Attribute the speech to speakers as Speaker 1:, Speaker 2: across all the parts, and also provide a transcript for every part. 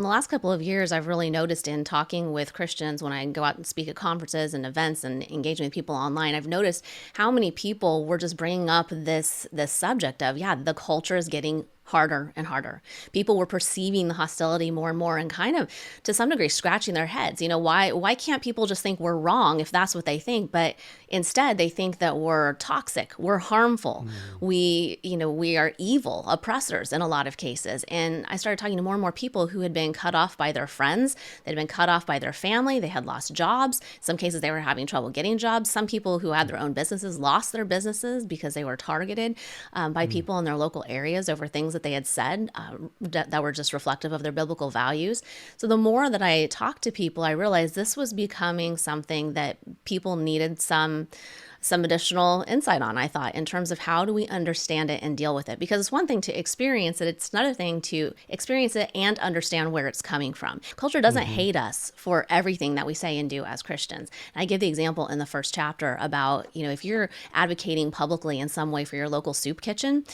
Speaker 1: In the last couple of years, I've really noticed in talking with Christians when I go out and speak at conferences and events and engaging with people online, I've noticed how many people were just bringing up this subject of, yeah, the culture is getting harder and harder. People were perceiving the hostility more and more and kind of to some degree scratching their heads. Why can't people just think we're wrong if that's what they think? But instead they think that we're toxic, we're harmful. We are evil oppressors in a lot of cases. And I started talking to more and more people who had been cut off by their friends, they'd been cut off by their family, they had lost jobs. In some cases they were having trouble getting jobs. Some people who had their own businesses lost their businesses because they were targeted by people in their local areas over things that they had said that were just reflective of their biblical values. So the more that I talked to people, I realized this was becoming something that people needed some additional insight on, I thought, in terms of how do we understand it and deal with it. Because it's one thing to experience it, it's another thing to experience it and understand where it's coming from. Culture doesn't hate us for everything that we say and do as Christians. And I give the example in the first chapter about, if you're advocating publicly in some way for your local soup kitchen,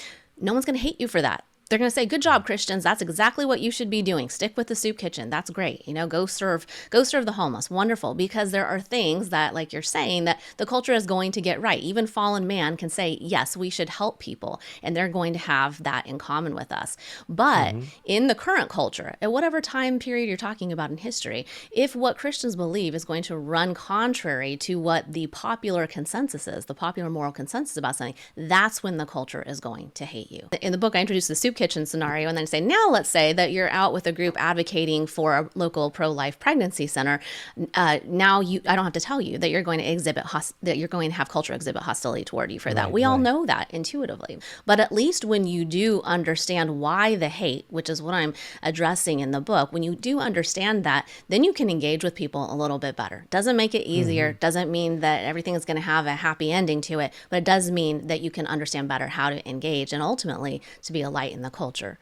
Speaker 1: no one's going to hate you for that. They're going to say, good job, Christians. That's exactly what you should be doing. Stick with the soup kitchen. That's great. Go serve the homeless. Wonderful. Because there are things that, like you're saying, that the culture is going to get right. Even fallen man can say, yes, we should help people. And they're going to have that in common with us. But in the current culture, at whatever time period you're talking about in history, if what Christians believe is going to run contrary to what the popular consensus is, the popular moral consensus about something, that's when the culture is going to hate you. In the book, I introduced the soup kitchen scenario and then say, now let's say that you're out with a group advocating for a local pro-life pregnancy center. I don't have to tell you that you're going to have culture exhibit hostility toward you for that. We all know that intuitively. But at least when you do understand why the hate, which is what I'm addressing in the book, when you do understand that, then you can engage with people a little bit better. Doesn't make it easier, doesn't mean that everything is going to have a happy ending to it, but it does mean that you can understand better how to engage and ultimately to be a light in the culture.